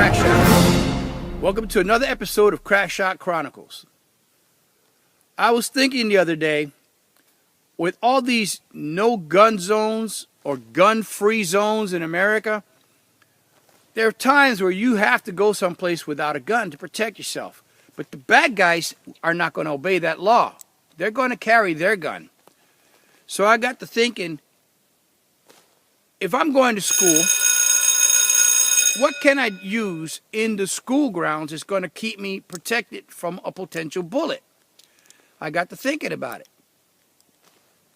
Crack Shot. Welcome to another episode of Crack Shot Chronicles. I was thinking the other day, with all these no-gun zones or gun-free zones in America, there are times where you have to go someplace without a gun to protect yourself. But the bad guys are not going to obey that law. They're going to carry their gun. So I got to thinking, if I'm going to school, what can I use in the school grounds that's going to keep me protected from a potential bullet? I got to thinking about it.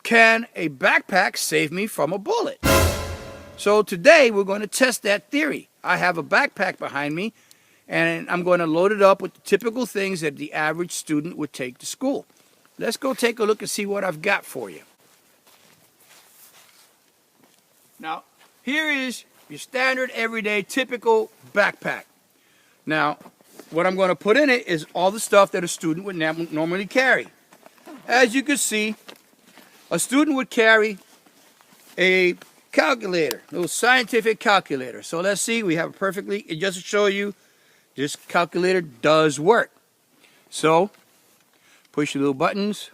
Can a backpack save me from a bullet? So today we're going to test that theory. I have a backpack behind me, and I'm going to load it up with the typical things that the average student would take to school. Let's go take a look and see what I've got for you. Now, here is your standard, everyday, typical backpack. Now, what I'm going to put in it is all the stuff that a student would normally carry. As you can see, a student would carry a calculator, a little scientific calculator. So let's see, we have just to show you, this calculator does work. So, push your little buttons.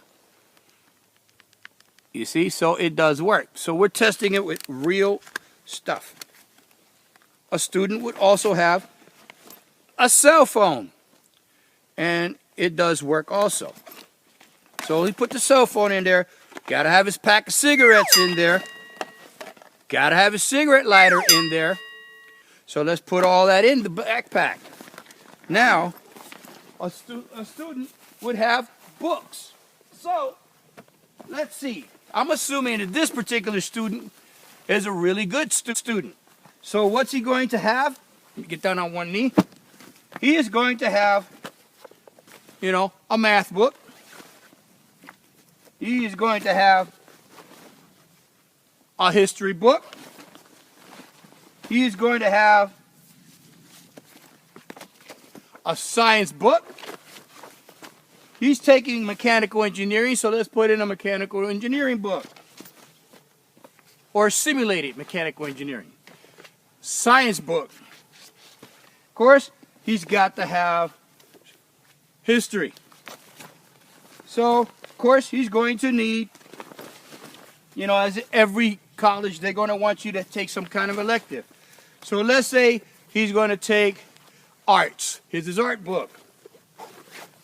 You see, so it does work. So we're testing it with real stuff. A student would also have a cell phone, and it does work also. So he put the cell phone in there. Got to have his pack of cigarettes in there. Got to have his cigarette lighter in there. So let's put all that in the backpack. Now, a student would have books. So, let's see. I'm assuming that this particular student is a really good student. So what's he going to have? Let me get down on one knee. He is going to have, a math book. He is going to have a history book. He is going to have a science book. He's taking mechanical engineering, so let's put in a mechanical engineering book. Or simulated mechanical engineering. Science book. Of course, he's got to have history. So, of course, he's going to need, as every college, they're going to want you to take some kind of elective. So let's say he's going to take arts. Here's his art book.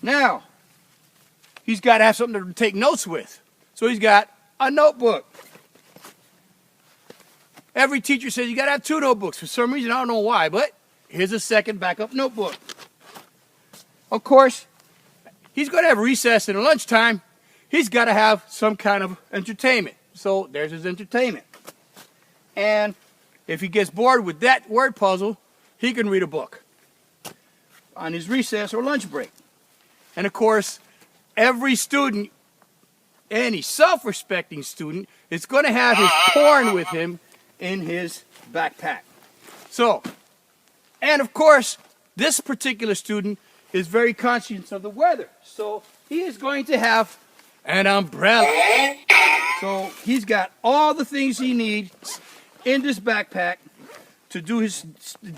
Now, he's got to have something to take notes with. So he's got a notebook. Every teacher says you got to have 2 notebooks. For some reason, I don't know why, but here's a second backup notebook. Of course, he's going to have recess and lunchtime. He's got to have some kind of entertainment. So there's his entertainment. And if he gets bored with that word puzzle, he can read a book on his recess or lunch break. And of course, every student, any self-respecting student, is going to have his porn with him in his backpack. So, and of course, this particular student is very conscious of the weather. So he is going to have an umbrella. So he's got all the things he needs in this backpack to do his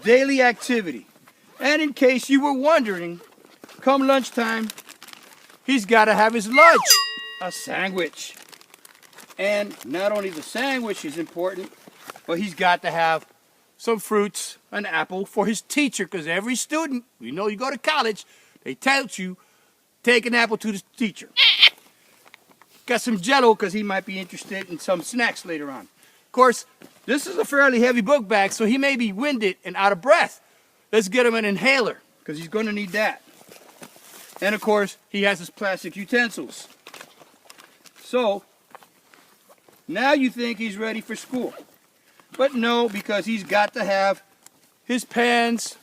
daily activity. And in case you were wondering, come lunchtime, he's got to have his lunch, a sandwich. And not only the sandwich is important, but he's got to have some fruits, an apple for his teacher, because every student, you go to college, they tell you, take an apple to the teacher. Got some Jell-O because he might be interested in some snacks later on. Of course, this is a fairly heavy book bag, so he may be winded and out of breath. Let's get him an inhaler, because he's going to need that. And of course, he has his plastic utensils. So, now you think he's ready for school. But no, because he's got to have his pens.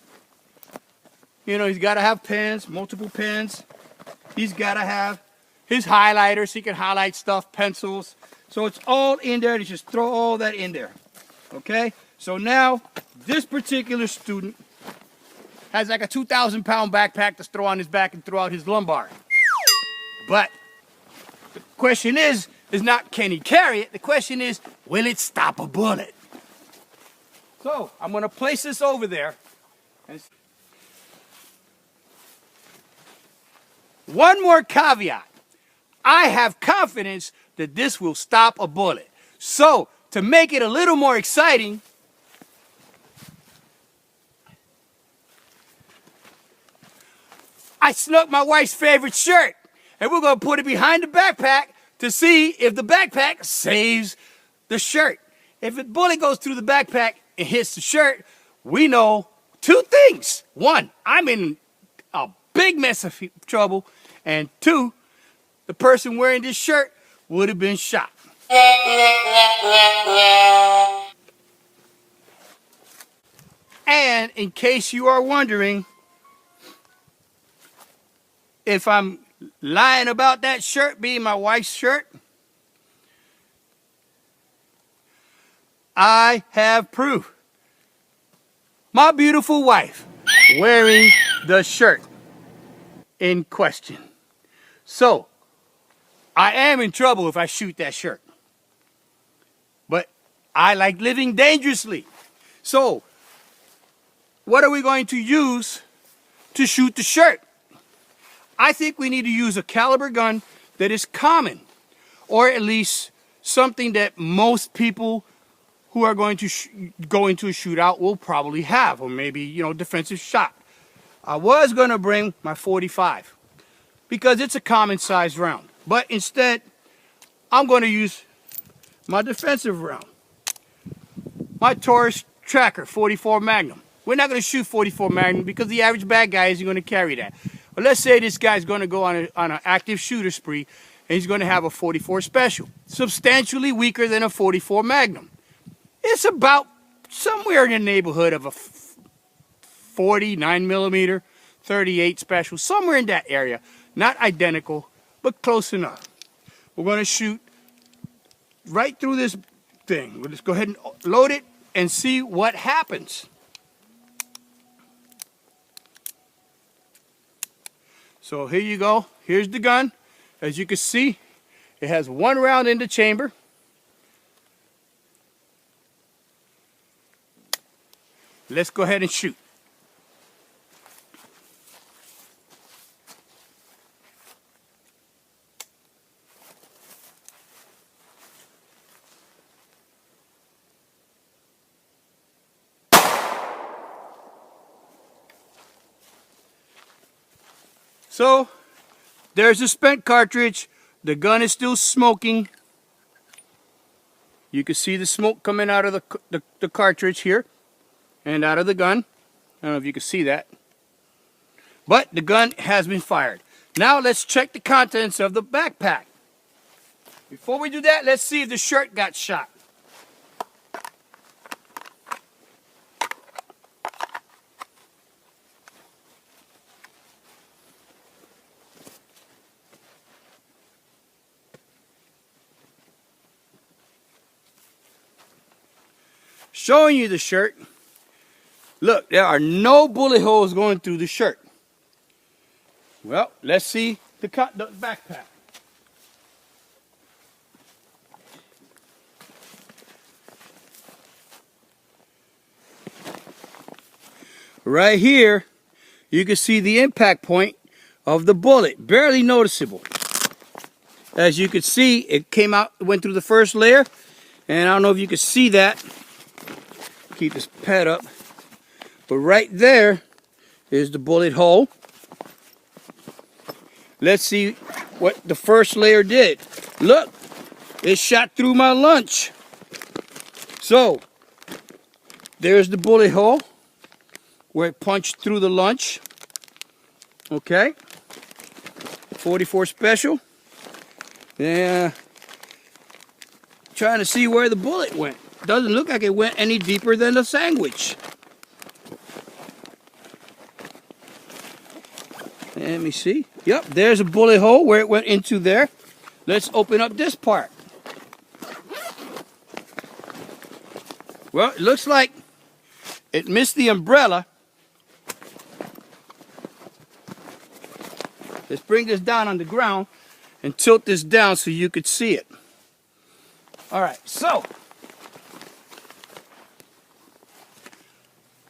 He's got to have pens, multiple pens. He's got to have his highlighters so he can highlight stuff, pencils. So it's all in there. You just throw all that in there. Okay? So now, this particular student has like a 2,000-pound backpack to throw on his back and throw out his lumbar. But the question is not can he carry it? The question is, will it stop a bullet? So I'm going to place this over there. And one more caveat. I have confidence that this will stop a bullet. So, to make it a little more exciting, I snuck my wife's favorite shirt, and we're going to put it behind the backpack to see if the backpack saves the shirt. If the bullet goes through the backpack and hits the shirt, we know two things. One, I'm in a big mess of trouble, and two, the person wearing this shirt would have been shot. And in case you are wondering if I'm lying about that shirt being my wife's shirt, I have proof. My beautiful wife wearing the shirt in question. So, I am in trouble if I shoot that shirt. But I like living dangerously. So, what are we going to use to shoot the shirt? I think we need to use a caliber gun that is common, or at least something that most people who are going to go into a shootout will probably have, or maybe, defensive shot. I was going to bring my .45 because it's a common sized round, but instead I'm going to use my defensive round, my Taurus Tracker 44 Magnum. We're not going to shoot 44 Magnum because the average bad guy isn't going to carry that. But let's say this guy's going to go on an active shooter spree and he's going to have a 44 Special, substantially weaker than a 44 Magnum. It's about somewhere in the neighborhood of a 49 millimeter, 38 Special, somewhere in that area. Not identical, but close enough. We're going to shoot right through this thing. We'll just go ahead and load it and see what happens. So here you go. Here's the gun. As you can see, it has one round in the chamber. Let's go ahead and shoot. So, there's a spent cartridge. The gun is still smoking. You can see the smoke coming out of the cartridge here and out of the gun. I don't know if you can see that. But the gun has been fired. Now let's check the contents of the backpack. Before we do that, let's see if the shirt got shot. Showing you the shirt. Look, there are no bullet holes going through the shirt. Well, let's see the backpack. Right here, you can see the impact point of the bullet, barely noticeable. As you can see, it came out, went through the first layer, and I don't know if you can see that. Keep this pad up, but right there is the bullet hole. Let's see what the first layer did. Look, it shot through my lunch. So there's the bullet hole where it punched through the lunch. Okay, 44 Special. Yeah, trying to see where the bullet went. Doesn't look like it went any deeper than the sandwich. Let me see. Yep, there's a bullet hole where it went into there. Let's open up this part. Well, it looks like it missed the umbrella. Let's bring this down on the ground and tilt this down so you could see it. All right, so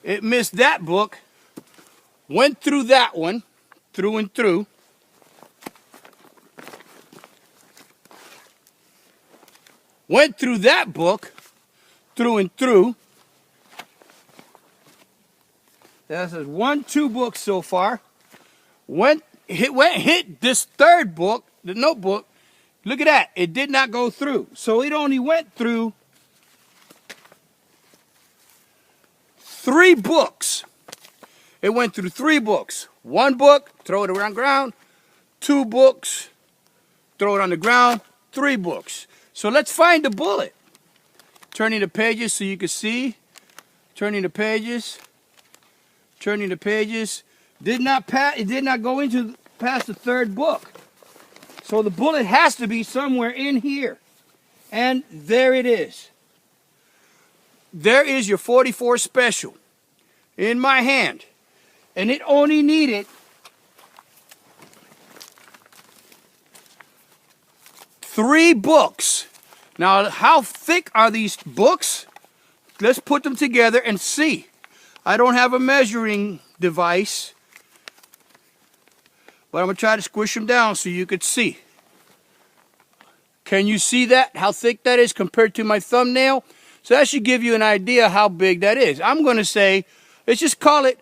it missed that book, went through that one, through and through. went through that book, through and through. That's 2 books so far. Hit this third book, the notebook. Look at that. It did not go through. So it only went through 3 books. It went through 3 books. 1 book, throw it around ground. 2 books, throw it on the ground. 3 books. So let's find the bullet. Turning the pages so you can see. Turning the pages. Turning the pages. It did not go past the 3rd book. So the bullet has to be somewhere in here. And there it is. There is your 44 Special in my hand. And it only needed 3 books. Now, how thick are these books? Let's put them together and see. I don't have a measuring device, but I'm going to try to squish them down so you could see. Can you see that? How thick that is compared to my thumbnail? So that should give you an idea how big that is. I'm going to say, let's just call it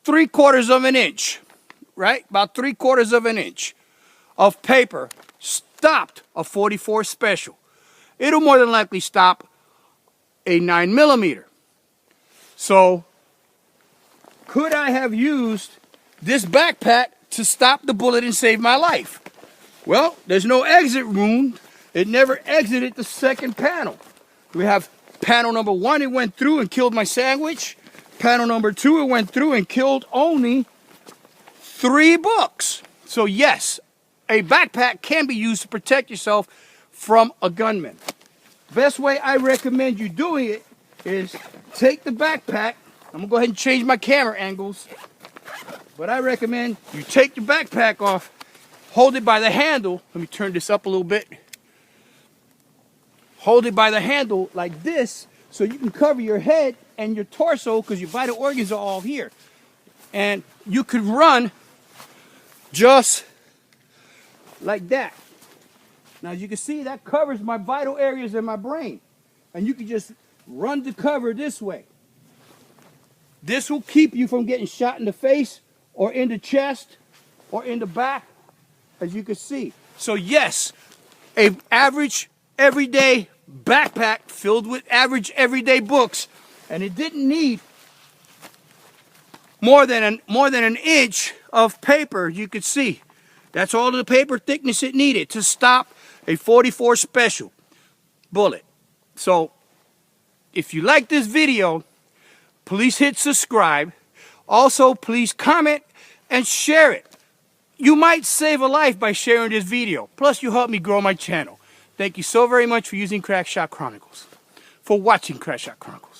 3/4 of an inch, right? About 3/4 of an inch of paper stopped a 44 Special. It'll more than likely stop a 9mm. So, could I have used this backpack to stop the bullet and save my life? Well, there's no exit wound. It never exited the 2nd panel. We have panel number 1, it went through and killed my sandwich. Panel number 2, it went through and killed only 3 books. So yes, a backpack can be used to protect yourself from a gunman. Best way I recommend you doing it is take the backpack. I'm going to go ahead and change my camera angles. But I recommend you take your backpack off, hold it by the handle. Let me turn this up a little bit. Hold it by the handle like this so you can cover your head and your torso because your vital organs are all here. And you could run just like that. Now, as you can see, that covers my vital areas in my brain. And you can just run the cover this way. This will keep you from getting shot in the face or in the chest or in the back, as you can see. So yes, an average everyday backpack filled with average everyday books, and it didn't need more than an inch of paper. You could see that's all the paper thickness it needed to stop a 44 Special bullet. So if you like this video, please hit subscribe. Also, please comment and share it. You might save a life by sharing this video. Plus, you help me grow my channel. Thank you so very much for using Crack Shot Chronicles. For watching Crack Shot Chronicles.